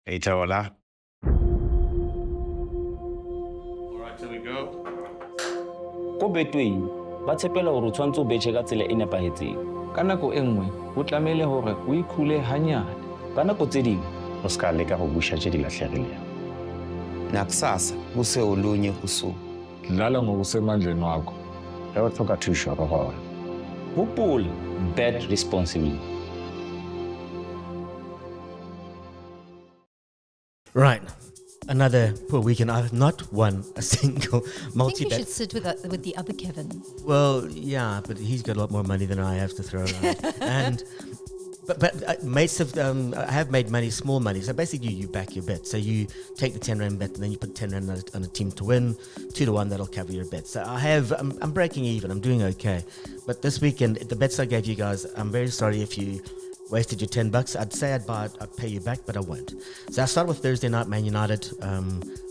Itaola. All right, here we go. Ko Betway ba tshepela hore o tshwantse o betjhe ka tsela e nepahetseng. Ka nako e nngwe ho tlamehile hore o ikhule hanyane. Ka nako tse ding O ska leka go busha tše di lahlegilego. Nakusasa kuse olunye usuku. Dlala ngokusemandleni wakho. Ge o tlhoka thušo re gona. hopola, bet responsibly. Right. Another poor weekend. I've not won a single I think multi-bet. you should sit with the other Kevin. Well, yeah, but he's got a lot more money than I have to throw around. and but mates have I have made money, small money. So basically, you back your bet. So you take the 10 rand bet, and then you put 10 rand on a team to win, 2-1. That'll cover your bet. So I'm breaking even. I'm doing okay. But this weekend, the bets I gave you guys, I'm very sorry if you wasted your $10. I'd say I'd pay you back, but I won't. So I start with Thursday night, Man United.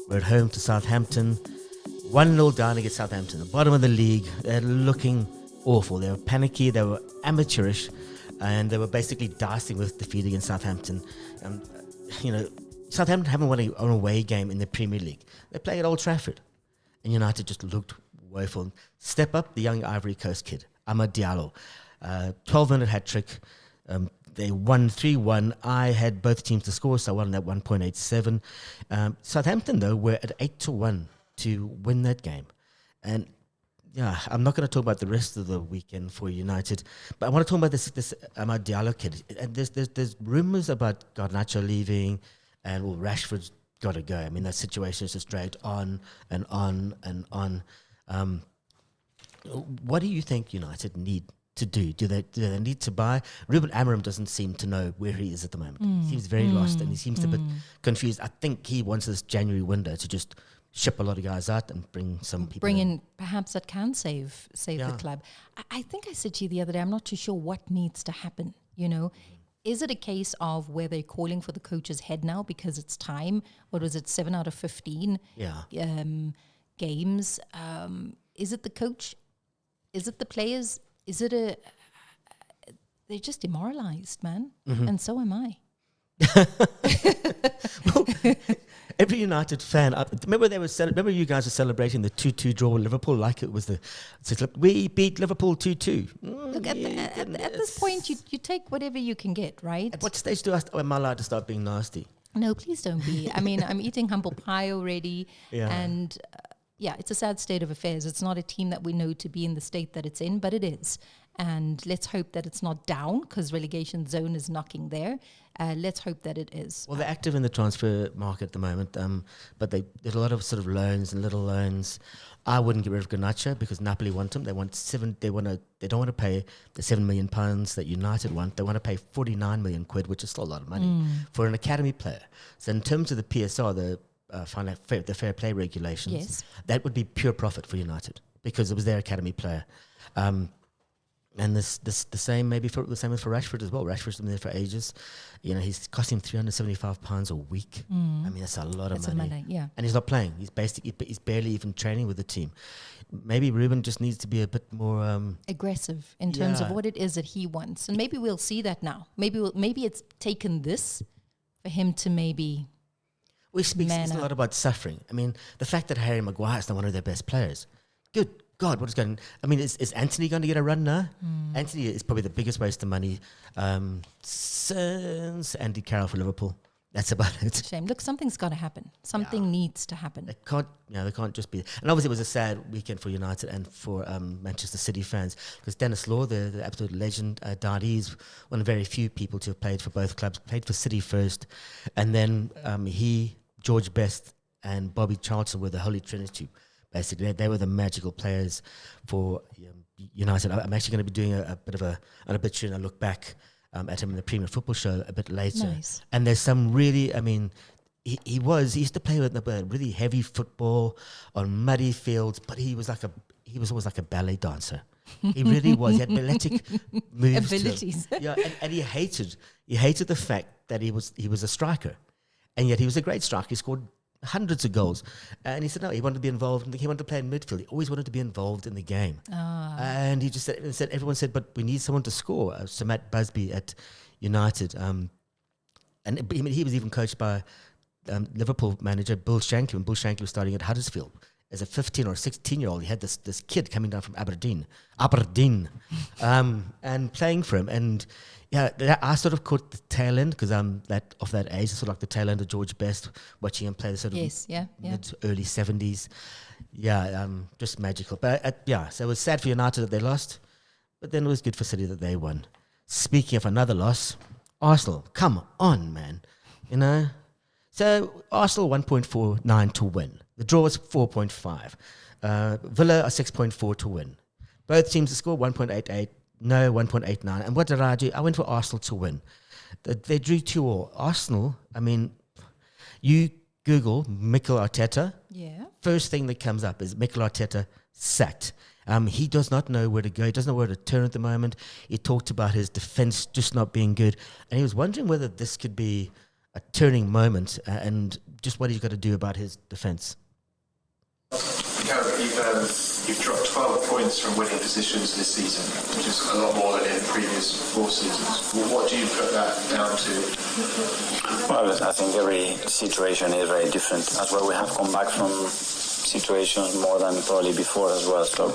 We're at home to Southampton. 1-0 down against Southampton, the bottom of the league. They're looking awful. They were panicky. They were amateurish. And they were basically dicing with defeat against Southampton. Southampton haven't won an away game in the Premier League. They play at Old Trafford. And United just looked woeful. Step up the young Ivory Coast kid, Amad Diallo. 12-minute hat-trick. They won 3-1. I had both teams to score, so I won that 1.87. Southampton, though, were at 8-1 to win that game. And yeah, I'm not going to talk about the rest of the weekend for United, but I want to talk about this Amad Diallo kid. And there's rumours about Garnacho leaving, and Rashford's got to go. I mean, that situation is just dragged on and on and on. What do you think United need to do? Do they need to buy? Ruben Amorim doesn't seem to know where he is at the moment. He seems very lost, and he seems a bit confused. I think he wants this January window to just ship a lot of guys out and bring some people Bring in perhaps that can save the club. I think I said to you the other day, I'm not too sure what needs to happen, Is it a case of where they're calling for the coach's head now because it's time? What was it, 7 out of 15 games? Is it the coach? Is it the players? Is it they're just demoralized, man. And so am I. Every United fan, remember you guys were celebrating the 2-2 draw with Liverpool like it was we beat Liverpool 2-2. Look, at this point, you take whatever you can get, right? At what stage am I allowed to start being nasty? No, please don't be. I mean, I'm eating humble pie already. Yeah. And it's a sad state of affairs. It's not a team that we know to be in the state that it's in, but it is. And let's hope that it's not down because relegation zone is knocking there. Let's hope that it is. Well, they're active in the transfer market at the moment, but there's a lot of sort of loans and little loans. I wouldn't get rid of Garnacho because Napoli want him. They want they don't want to pay the £7 million that United want. They want to pay 49 million quid, which is still a lot of money for an academy player. So in terms of the PSR, the fair play regulations, that would be pure profit for United because it was their academy player. And the same maybe for Rashford as well. Rashford's been there for ages. He's costing £375 a week. I mean, that's a lot of money. Yeah. And he's not playing. He's barely even training with the team. Maybe Ruben just needs to be a bit more aggressive in terms of what it is that he wants, and maybe we'll see that now. Maybe it's taken this for him to maybe. We speak a lot about suffering. I mean, the fact that Harry Maguire is not one of their best players. Good God, what is going on? I mean, is Anthony going to get a run now? Anthony is probably the biggest waste of money since Andy Carroll for Liverpool. That's about it. Shame. Look, something's got to happen. Something needs to happen. They can't just be. And obviously, it was a sad weekend for United and for Manchester City fans because Dennis Law, the absolute legend, died. He's one of very few people to have played for both clubs. Played for City first, and then George Best, and Bobby Charlton were the Holy Trinity. Basically, they were the magical players for United. I'm actually going to be doing a bit of an obituary and a look back at him in the Premier Football Show a bit later. Nice. And there's some really, I mean, he used to play with really heavy football on muddy fields, but he was always like a ballet dancer. He really was. He had balletic moves. Abilities. Yeah, and he hated the fact that he was a striker, and yet he was a great striker. He scored hundreds of goals, and he said no, he wanted to be involved. He wanted to play in midfield. He always wanted to be involved in the game. And he just said, everyone said, but we need someone to score. Sir Matt Busby at United and I mean, he was even coached by Liverpool manager Bill Shankly when Bill Shankly was starting at Huddersfield. As a 15 or 16-year-old, he had this kid coming down from Aberdeen, and playing for him. And yeah, I sort of caught the tail end because I'm of that age, sort of like the tail end of George Best, watching him play the sort of mid early 70s. Yeah, just magical. But so it was sad for United that they lost, but then it was good for City that they won. Speaking of another loss, Arsenal, come on, man, you know. So Arsenal 1.49 to win. The draw was 4.5. Villa are 6.4 to win. Both teams to score 1.88. No, 1.89. And what did I do? I went for Arsenal to win. They drew 2-2. Arsenal, I mean, you Google Mikel Arteta. Yeah. First thing that comes up is Mikel Arteta sacked. He does not know where to go. He doesn't know where to turn at the moment. He talked about his defense just not being good. And he was wondering whether this could be a turning moment and just what he's got to do about his defense. You've dropped 12 points from winning positions this season, which is a lot more than in previous 4 seasons. What do you put that down to? Well, I think every situation is very different. As well, we have come back from situations more than probably before as well. So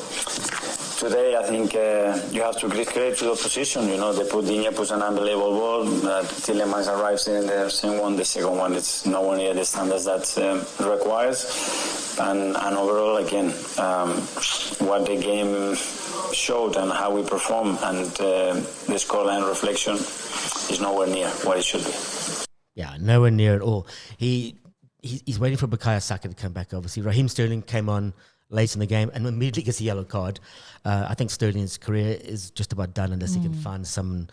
today, I think you have to give credit to the opposition. You know, Digne puts an unbelievable ball. Tielemans arrives in the same one. The second one, it's nowhere near the standards that requires. And overall, again, what the game showed and how we perform and the scoreline reflection is nowhere near what it should be. Yeah, nowhere near at all. He's waiting for Bukayo Saka to come back, obviously. Raheem Sterling came on late in the game and immediately gets a yellow card. I think Sterling's career is just about done unless he can find someone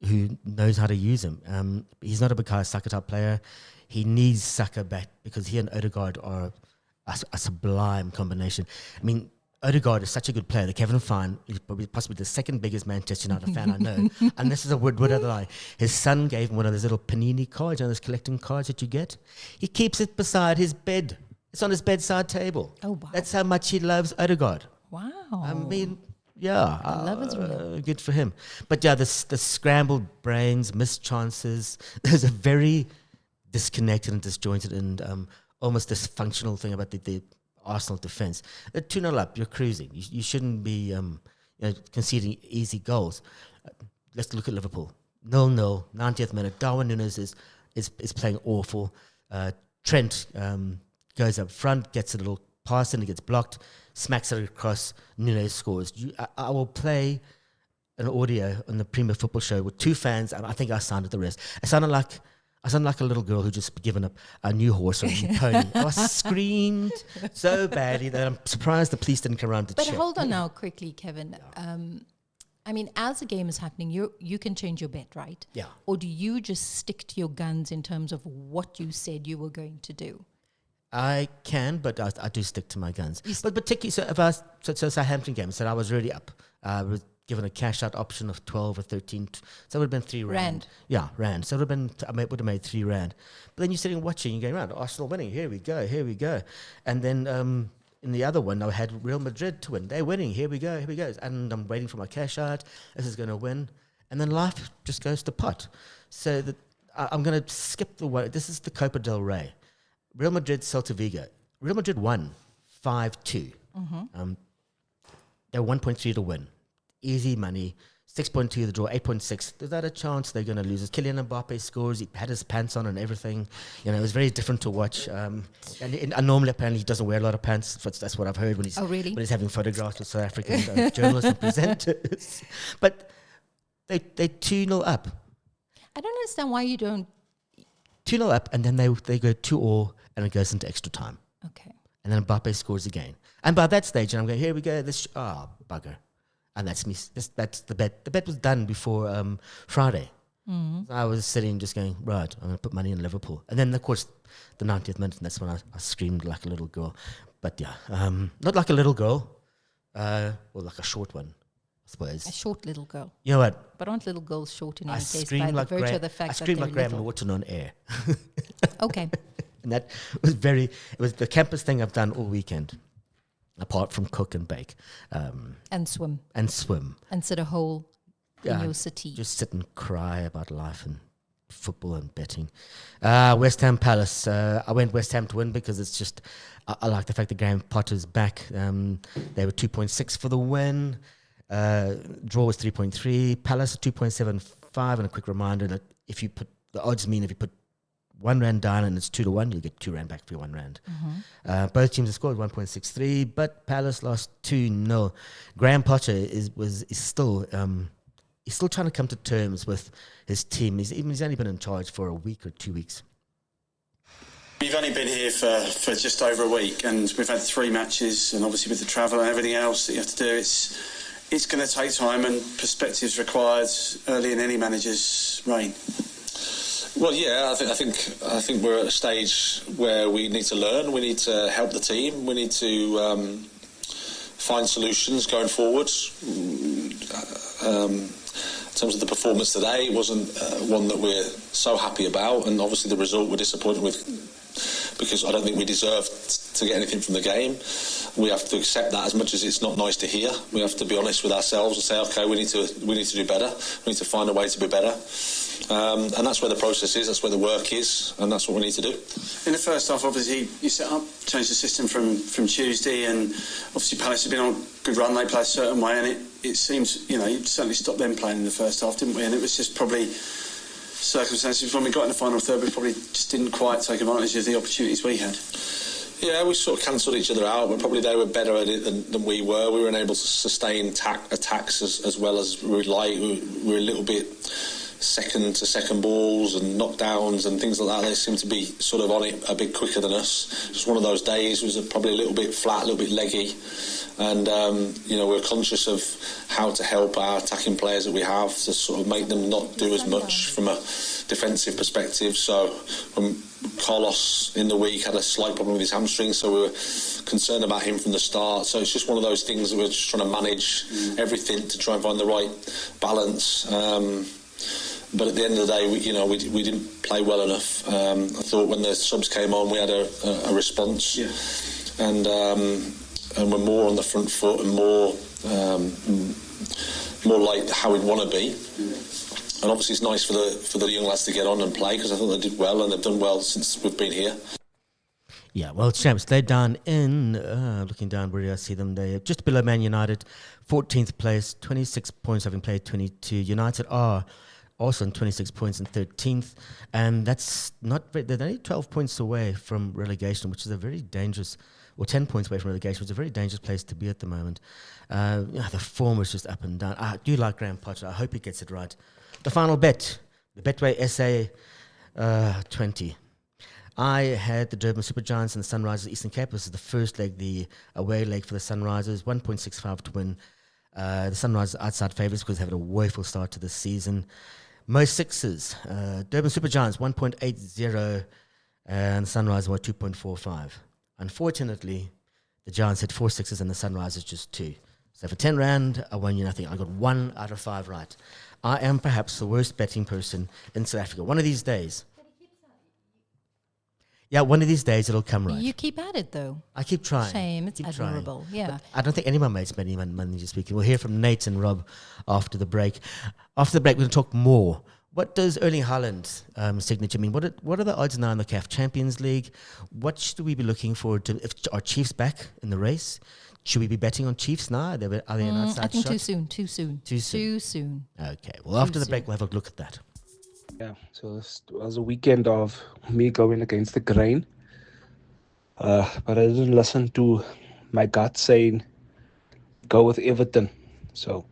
who knows how to use him. He's not a Bukayo Saka type player. He needs Saka back because he and Odegaard are a sublime combination. I mean, Odegaard is such a good player that Kevin Fine is probably possibly the second biggest Manchester United fan I know. And this is a word of the lie. His son gave him one of those little panini cards, those collecting cards that you get. He keeps it beside his bed. It's on his bedside table. Oh, wow. That's how much he loves Odegaard. Wow. I mean, yeah. The love is real. Good for him. But yeah, the scrambled brains, missed chances. There's a very disconnected and disjointed and almost dysfunctional thing about the Arsenal defense. 2-0 up, you're cruising. You shouldn't be conceding easy goals. Let's look at Liverpool. 0-0, 90th minute. Darwin Núñez is playing awful. Trent goes up front, gets a little pass and it gets blocked, smacks it across, Núñez scores. I will play an audio on the Premier Football Show with 2 fans, and I think I sounded the rest. I sounded like a little girl who just given up a new horse or a new pony. I screamed so badly that I'm surprised the police didn't come around to check. But hold on now quickly, Kevin. I mean, as the game is happening, you can change your bet, right? Yeah. Or do you just stick to your guns in terms of what you said you were going to do? I can, but I do stick to my guns. But particularly, so Southampton game, so I was really up. I was given a cash out option of 12 or 13, so it would have been 3 rand. Yeah, rand. So it would have been, I would have made 3 rand. But then you're sitting watching, you're going around, Arsenal winning, here we go. And then in the other one, I had Real Madrid to win. They're winning, here we go. And I'm waiting for my cash out. This is going to win. And then life just goes to pot. So I'm going to skip the way. This is the Copa del Rey. Real Madrid, Celta Vigo. Real Madrid won 5-2. They were 1.3 to win. Easy money. 6.2 the draw, 8.6. There's not a chance they're going to lose. Kylian Mbappe scores. He had his pants on and everything. You know, it was very different to watch. And normally, apparently, he doesn't wear a lot of pants. That's what I've heard when he's when he's having photographs with South African journalists and presenters. But they 2-0 up. I don't understand why you don't. 2-0 up, and then they go 2-2, and it goes into extra time. Okay. And then Mbappe scores again. And by that stage, I'm going, here we go. Bugger. And that's me. That's the bet. The bet was done before Friday. So I was sitting just going, right, I'm going to put money in Liverpool. And then, of course, the 90th minute, and that's when I screamed like a little girl. But yeah, not like a little girl, well, like a short one, I suppose. A short little girl. You know what? But aren't little girls short in any case screamed by like the virtue of the fact I that screamed they're like Graham little? Norton on air. Okay. And that was it was the campus thing I've done all weekend, apart from cook and bake. And swim. And swim. And sit a hole in your city. Just sit and cry about life and football and betting. West Ham Palace. I went West Ham to win because it's just, I like the fact that Graham Potter's back. They were 2.6 for the win. Draw was 3.3. Palace 2.75. And a quick reminder that if you put, the odds mean if you put R1 down and it's 2-1, you'll get R2 back for your R1. Both teams have scored 1.63, but Palace lost 2-0. Graham Potter is still he's still trying to come to terms with his team. He's only been in charge for a week or 2 weeks. You've only been here for just over a week, and we've had 3 matches, and obviously with the travel and everything else that you have to do, it's going to take time, and perspectives required early in any manager's reign. Well, yeah, I think we're at a stage where we need to learn. We need to help the team. We need to find solutions going forward. In terms of the performance today, it wasn't one that we're so happy about, and obviously the result we're disappointed with because I don't think we deserved to get anything from the game. We have to accept that, as much as it's not nice to hear. We have to be honest with ourselves and say, okay, we need to do better. We need to find a way to be better. And that's where the process is, that's where the work is, and that's what we need to do. In the first half, obviously, you set up, changed the system from Tuesday, and obviously Palace have been on a good run. They play a certain way, and it seems, you certainly stopped them playing in the first half, didn't we? And it was just probably circumstances. When we got in the final third, we probably just didn't quite take advantage of the opportunities we had. Yeah, we sort of cancelled each other out, but probably they were better at it than we were. We weren't able to sustain attacks as well as we would like. We were a little bit second balls and knockdowns and things like that. They seem to be sort of on it a bit quicker than us. Just one of those days. It was probably a little bit flat, a little bit leggy, and we're conscious of how to help our attacking players that we have to sort of make them not do as much from a defensive perspective. So when Carlos in the week had a slight problem with his hamstring, so we were concerned about him from the start. So it's just one of those things that we're just trying to manage everything to try and find the right balance. But at the end of the day, we didn't play well enough. I thought when the subs came on, we had a response, and we're more on the front foot and more like how we'd want to be. And obviously, it's nice for the young lads to get on and play, because I thought they did well, and they've done well since we've been here. Yeah, well, champs, they're down in, looking down where do I see them, they're just below Man United, 14th place, 26 points having played 22. United are also on 26 points in 13th, and that's not very, they're only 12 points away from relegation, which is a very dangerous, or 10 points away from relegation, which is a very dangerous place to be at the moment. The form is just up and down. I do like Graham Potter. I hope he gets it right. The final bet, the Betway SA 20. I had the Durban Super Giants and the Sunrisers Eastern Cape. This is the first leg, the away leg for the Sunrisers, 1.65 to win. The Sunrisers outside favourites because they've had a woeful start to the season. Most sixes, Durban Super Giants 1.80 and the Sunrisers were 2.45. Unfortunately, the Giants had 4 sixes and the Sunrisers just 2. So for 10 Rand, I won you nothing. I got 1 out of 5 right. I am perhaps the worst betting person in South Africa. One of these days. Yeah, one of these days it'll come right. You keep at it, though. I keep trying. Shame. It's admirable. Trying. Yeah. But I don't think any of my mates made any money this week. We'll hear from Nate and Rob after the break. After the break, we're going to talk more. What does Erling Haaland's signature mean? What are the odds now in the CAF Champions League? What should we be looking for? Are Chiefs back in the race? Should we be betting on Chiefs now? Are they an outside I think shot? Too soon. Okay. Well, after the break, we'll have a look at that. Yeah, so this was a weekend of me going against the grain. But I didn't listen to my gut saying go with Everton. So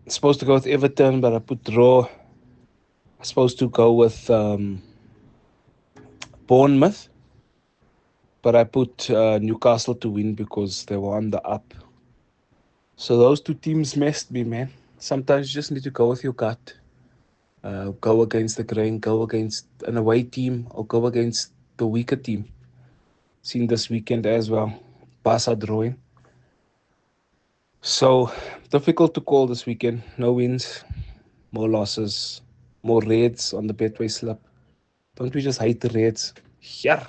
supposed to go with Everton, but I put draw. I'm supposed to go with Bournemouth, but I put Newcastle to win because they were on the up. So those two teams messed me, man. Sometimes you just need to go with your gut. Go against the grain, go against an away team, or go against the weaker team. Seen this weekend as well. Barca drawing. So, difficult to call this weekend. No wins, more losses, more reds on the Betway slip. Don't we just hate the reds? Yeah.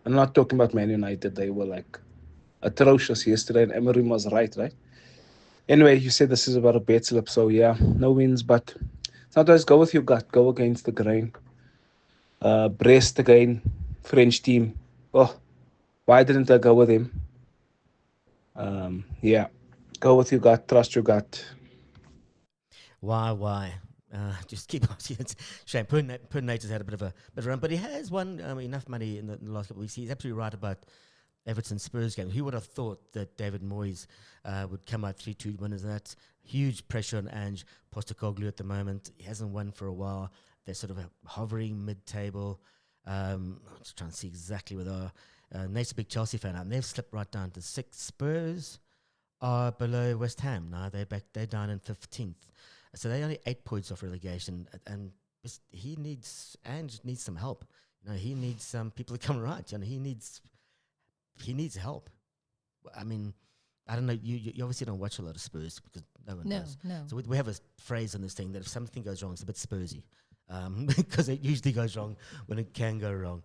I'm not talking about Man United. They were like atrocious yesterday, and Emery was right? Anyway, you said this is about a bet slip, so yeah, no wins, but Sometimes go with your gut, go against the grain. Brest again, French team. Oh, why didn't I go with him? Yeah, go with your gut, trust your gut. Why? Just keep asking. It's shame. Nate has had a bit of a run, but he has won enough money in the last couple of weeks. He's absolutely right about Everton Spurs game. Who would have thought that David Moyes would come out 3-2 winners? That's huge pressure on Ange Postecoglou at the moment. He hasn't won for a while. They're sort of hovering mid-table. I'm just trying to see exactly where they are. Nate's a big Chelsea fan, and they've slipped right down to 6th. Spurs are below West Ham now. They're down in 15th. So they're only 8 points off relegation, and Ange needs some help. He needs some people to come right. He needs help. I mean, I don't know. You obviously don't watch a lot of Spurs because no one does. No. So we have a phrase on this thing that if something goes wrong, it's a bit Spursy, because it usually goes wrong when it can go wrong.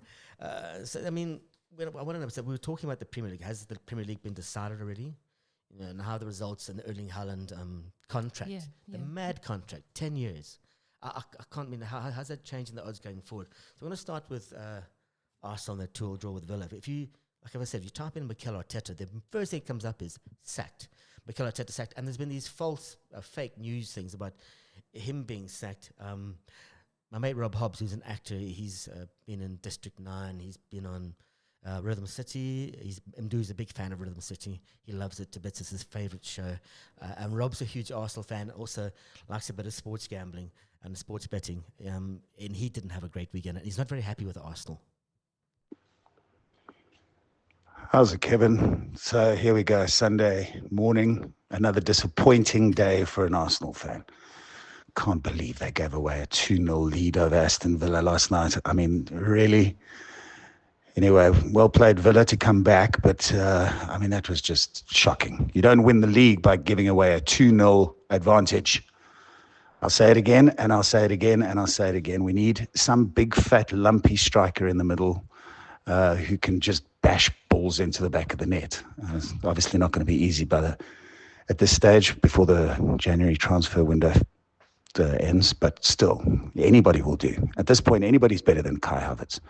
So I mean, I want to know. So we were talking about the Premier League. Has the Premier League been decided already? And how the results in the Erling Haaland contract, the mad contract, 10 years. I can't mean how's that changing the odds going forward? So I want to start with Arsenal, that 2-2 draw with Villa. If you, like I said, if you type in Mikel Arteta, the first thing that comes up is sacked. Mikel Arteta sacked, and there's been these false, fake news things about him being sacked. My mate Rob Hobbs, who's an actor, he's been in District 9. He's been on Rhythm City. Mdu's a big fan of Rhythm City. He loves it to bits. It's his favourite show. And Rob's a huge Arsenal fan. Also likes a bit of sports gambling and sports betting. And he didn't have a great weekend. He's not very happy with Arsenal. How's it, Kevin? So here we go, Sunday morning. Another disappointing day for an Arsenal fan. Can't believe they gave away a 2-0 lead over Aston Villa last night. I mean, really? Anyway, well played Villa to come back, but I mean, that was just shocking. You don't win the league by giving away a 2-0 advantage. I'll say it again, and I'll say it again, and I'll say it again. We need some big, fat, lumpy striker in the middle who can just bash balls into the back of the net. It's obviously not going to be easy at this stage before the January transfer window ends, but still, anybody will do. At this point, anybody's better than Kai Havertz,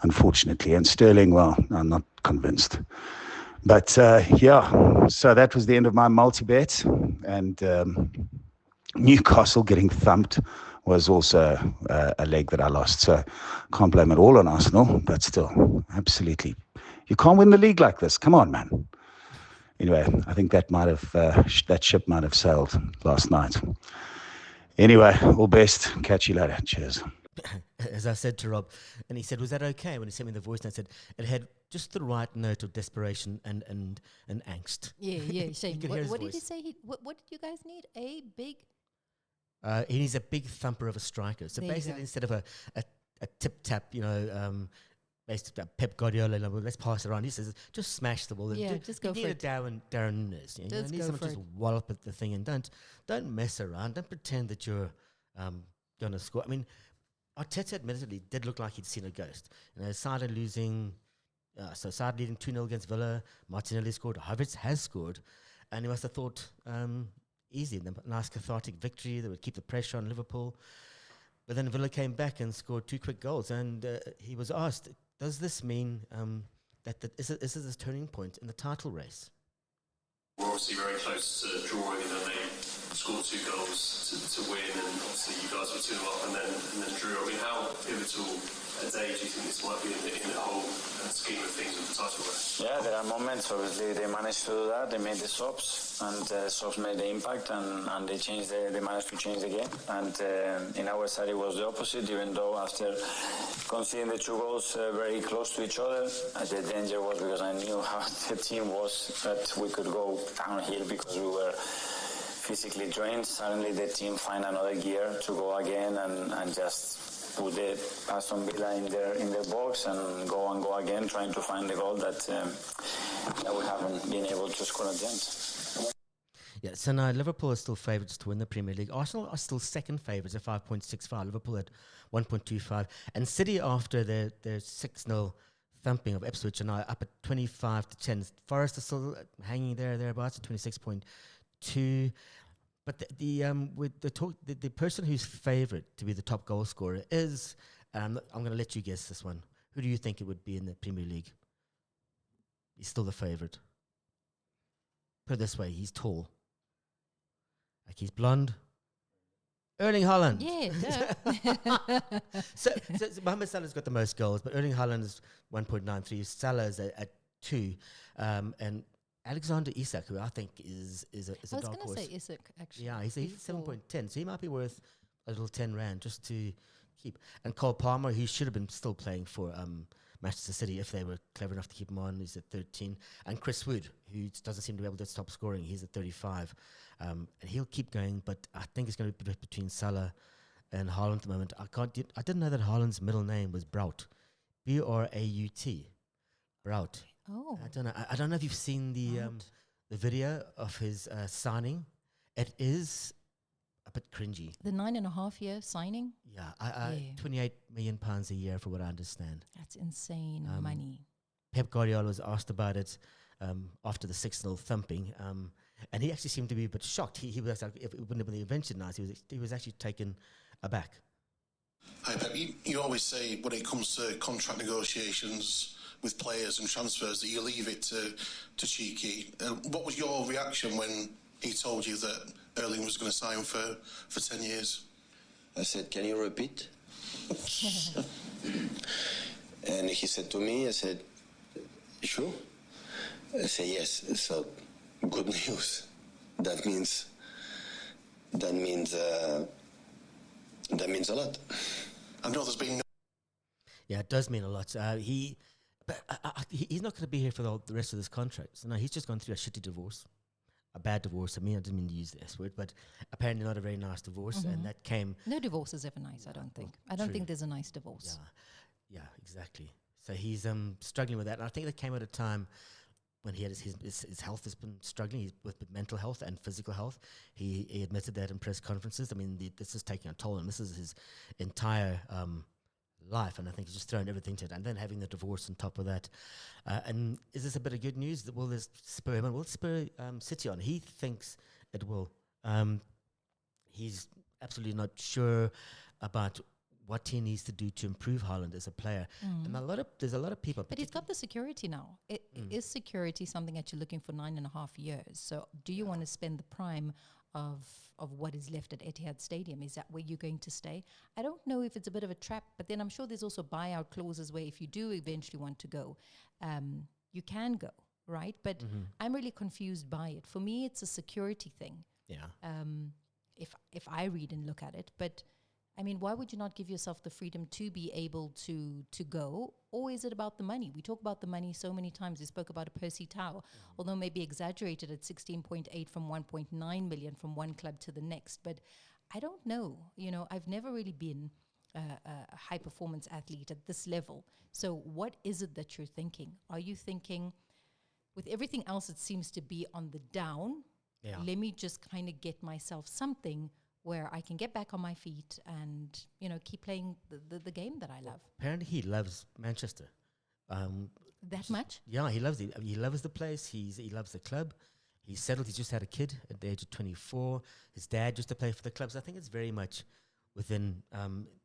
unfortunately. And Sterling, well, I'm not convinced. But yeah, so that was the end of my multi-bet. And Newcastle getting thumped was also a leg that I lost. So can't blame it all on Arsenal, but still, absolutely. You can't win the league like this. Come on, man. Anyway, I think that that ship might have sailed last night. Anyway, all best. Catch you later. Cheers. As I said to Rob, and he said, was that okay? When he sent me the voice, and I said, it had just the right note of desperation and angst. Yeah, shame. What did he say? What did you guys need? A big... he needs a big thumper of a striker. So There basically, instead of a tip-tap, basically Pep Guardiola, let's pass it around. He says, just smash the ball. Yeah, just go for it. Darren Nunes. You need someone to just wallop at the thing, and don't mess around. Don't pretend that you're going to score. I mean, Arteta admittedly did look like he'd seen a ghost. Side leading 2-0 against Villa. Martinelli scored. Havertz has scored. And he must have thought, easy, a nice cathartic victory that would keep the pressure on Liverpool. But then Villa came back and scored 2 quick goals. And he was asked, does this mean is this a turning point in the title race? We're obviously very close to drawing, and then they scored 2 goals to win, and obviously you guys were 2 up and then drew. I mean, how pivotal a day do you think this might be in the whole scheme of things with the title race? Yeah, there are moments. Obviously, they managed to do that. They made the subs, and subs made the impact, and they managed to change the game. And in our side, it was the opposite. Even though after conceding the 2 goals very close to each other, the danger was because I knew how the team was that we could go downhill because we were physically drained. Suddenly, the team find another gear to go again and just put the Aston Villa in their box and go again, trying to find the goal that we haven't been able to score at the end. Yeah, so now Liverpool are still favourites to win the Premier League. Arsenal are still second favourites at 5.65. Liverpool at 1.25. And City, after their 6-0 thumping of Ipswich, are now up at 25-10. Forest are still hanging thereabouts at 26.2. But the person who's favourite to be the top goal scorer is, I'm going to let you guess this one. Who do you think it would be in the Premier League? He's still the favourite. Put it this way, he's tall. Like he's blonde. Erling Haaland. Yeah. so Mohamed Salah's got the most goals, but Erling Haaland is 1.93. Salah is at 2. And Alexander Isak, who I think is a dark horse. I was going to say Isak, actually. Yeah, he's 7.10, so he might be worth a little 10 rand just to keep. And Cole Palmer, he should have been still playing for Manchester City if they were clever enough to keep him on. He's at 13. And Chris Wood, who doesn't seem to be able to stop scoring, he's at 35. And he'll keep going, but I think it's going to be between Salah and Haaland at the moment. I didn't know that Haaland's middle name was Braut. B-R-A-U-T. Braut. Oh. I don't know if you've seen the video of his signing. It is a bit cringy. The 9.5-year signing? Yeah, 28 million pounds a year for what I understand. That's insane money. Pep Guardiola was asked about it after the 6-0 thumping, and he actually seemed to be a bit shocked. He was like, if it wouldn't have been invented nice, he was actually taken aback. Hi Pep, you always say when it comes to contract negotiations with players and transfers that you leave it to Cheeky. What was your reaction when he told you that Erling was going to sign for 10 years? I said, can you repeat? And he said to me, I said, sure? I said, yes. So, good news. That means a lot. I know there's been Yeah, it does mean a lot. He's not going to be here for the rest of this contract. So no, he's just gone through a shitty divorce. A bad divorce. I mean, I didn't mean to use the S word, but apparently not a very nice divorce. And that came... No divorce is ever nice, I don't think. I don't think there's a nice divorce. Yeah, exactly. So he's struggling with that. And I think that came at a time when he had his health has been struggling with mental health and physical health. He admitted that in press conferences. I mean, this is taking a toll, and this is his entire life, and I think he's just thrown everything to it. And then having the divorce on top of that. And is this a bit of good news? Will this spur him on? Will it spur City on? He thinks it will. He's absolutely not sure about what he needs to do to improve Haaland as a player. And there's a lot of people. But he's got the security now. Is security something that you're looking for 9.5 years? So do you want to spend the prime of what is left at Etihad Stadium? Is that where you're going to stay? I don't know if it's a bit of a trap, but then I'm sure there's also buyout clauses where if you do eventually want to go, you can go, right? But I'm really confused by it. For me, it's a security thing. Yeah. If I read and look at it, but I mean, why would you not give yourself the freedom to be able to go? Or is it about the money? We talk about the money so many times. We spoke about a Percy Tau, although maybe exaggerated at 16.8 from 1.9 million from one club to the next. But I don't know. You know, I've never really been a high performance athlete at this level. So what is it that you're thinking? Are you thinking, with everything else it seems to be on the down, let me just kind of get myself something where I can get back on my feet and, you know, keep playing the game that I love. Apparently he loves Manchester. That much? Yeah, he loves it. He loves the place. He loves the club. He's settled. He's just had a kid at the age of 24. His dad used to play for the clubs. I think it's very much within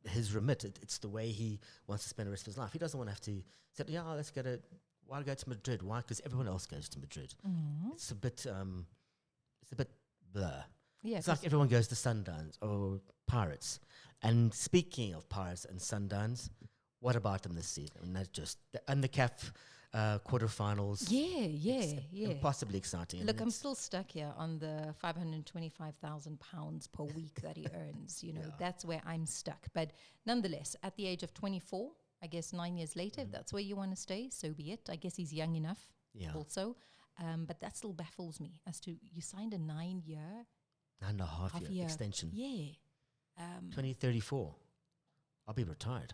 his remit. It's the way he wants to spend the rest of his life. He doesn't want to have to say, why go to Madrid? Why? Because everyone else goes to Madrid. It's a bit blur. Yeah, it's like everyone goes to Sundowns or Pirates. And speaking of Pirates and Sundowns, what about them this season? I mean, that's just the CAF quarterfinals. Yeah. Impossibly exciting. Look, I'm still stuck here on the £525,000 per week that he earns. You know, that's where I'm stuck. But nonetheless, at the age of 24, I guess 9 years later, if that's where you want to stay, so be it. I guess he's young enough also. But that still baffles me as to you signed a 9-year... 9.5 year extension. Yeah. 2034. I'll be retired.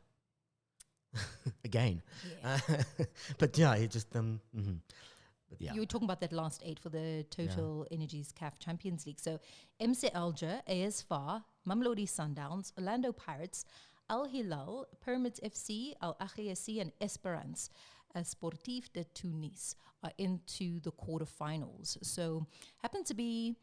Again. Yeah. But yeah, it just... But yeah. You were talking about that last 8 for the Total Energies CAF Champions League. So MC Alger, AS FAR, Mamelodi Sundowns, Orlando Pirates, Al Hilal, Pyramids FC, Al Ahly SC and Esperance Sportif de Tunis are into the quarterfinals. So happen to be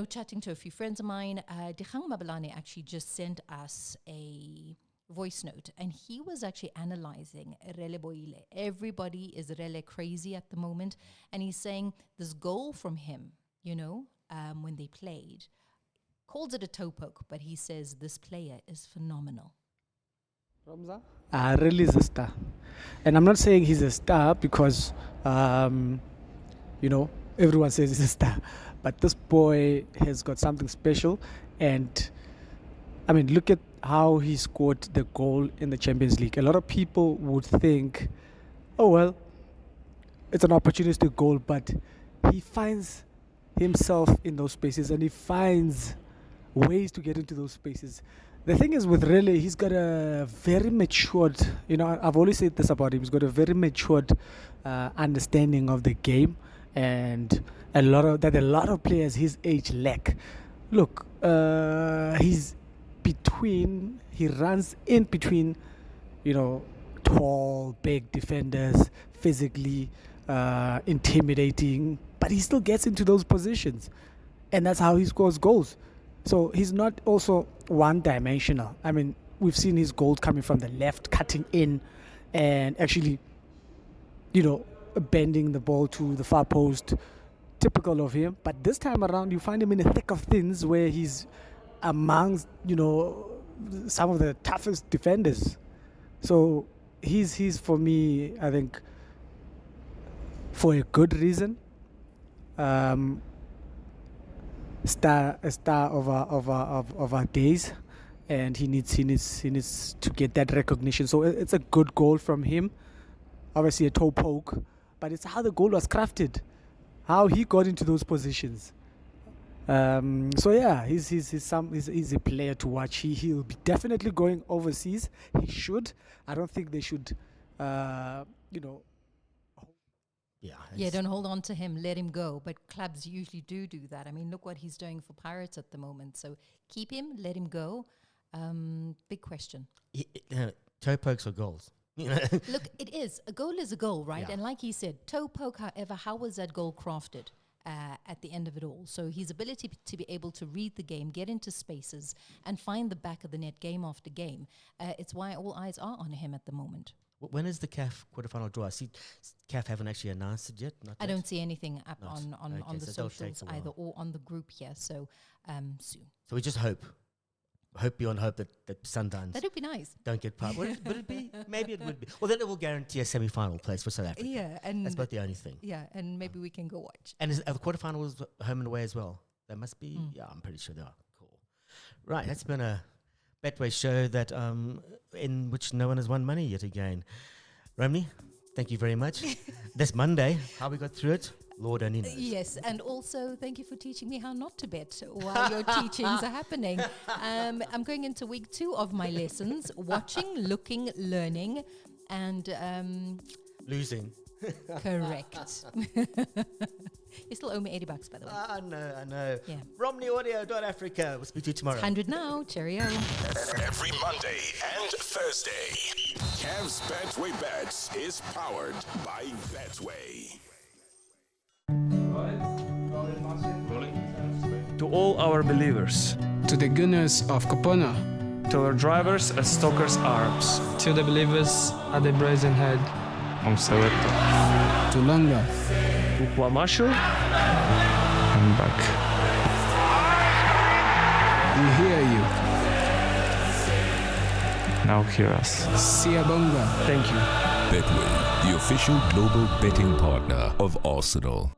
chatting to a few friends of mine, Dikgang Mabalane actually just sent us a voice note, and he was actually analyzing Rele Boile. Everybody is Rele crazy at the moment, and he's saying this goal from him, when they played, calls it a toe poke, but he says this player is phenomenal. Really is a star. And I'm not saying he's a star because, everyone says he's a star. But this boy has got something special. And, look at how he scored the goal in the Champions League. A lot of people would think, oh, well, it's an opportunistic goal. But he finds himself in those spaces and he finds ways to get into those spaces. The thing is with Rele, he's got a very matured, I've always said this about him, he's got a very matured understanding of the game, and a lot of players his age lack. Look, he runs in between, tall, big defenders, physically intimidating, but he still gets into those positions, and that's how he scores goals. So he's not also one-dimensional. We've seen his goals coming from the left, cutting in, and actually, bending the ball to the far post. Typical of him. But this time around, you find him in the thick of things where he's amongst, some of the toughest defenders. So he's for me, I think, for a good reason. A star of our days, and he needs to get that recognition. So it's a good goal from him. Obviously a toe poke, but it's how the goal was crafted, how he got into those positions. So yeah, he's a player to watch. He'll be definitely going overseas. He should. I don't think they should. Don't hold on to him, let him go. But clubs usually do that. Look what he's doing for Pirates at the moment. So keep him, let him go. Big question. Toe pokes or goals? Look, it is. A goal is a goal, right? Yeah. And like he said, toe poke, however, how was that goal crafted at the end of it all? So his ability to be able to read the game, get into spaces, and find the back of the net game after game, it's why all eyes are on him at the moment. When is the CAF quarterfinal draw? I see CAF haven't actually announced it yet. I don't see anything up on the so socials either, or on the group here. So soon. So we just hope beyond hope that Sundowns. That would be nice. Don't get part. Would it be? Maybe it would be. Well, then it will guarantee a semi-final place for South Africa. Yeah, and that's about the only thing. Yeah, and maybe we can go watch. And are the quarterfinals home and away as well? That must be. Yeah, I'm pretty sure they are. Cool. Right, that's been a Betway show that in which no one has won money yet again. Romney, thank you very much. This Monday, how we got through it, Lord only knows. Yes, and also thank you for teaching me how not to bet while your teachings are happening. I'm going into week 2 of my lessons, watching, looking, learning, and losing. Correct. You still owe me $80, by the way. I know. Yeah. RomneyAudio.Africa. We'll speak to you tomorrow. 100 now. Cheerio. Every Monday and Thursday, Cavs Betway Bets is powered by Betway. To all our believers, to the gunners of Kopona, to our drivers at Stoker's Arms, to the believers at the Brazen Head, to Langa, to Kwamashu, I'm back. We hear you. Now hear us. Siyabonga. Thank you. Betway, the official global betting partner of Arsenal.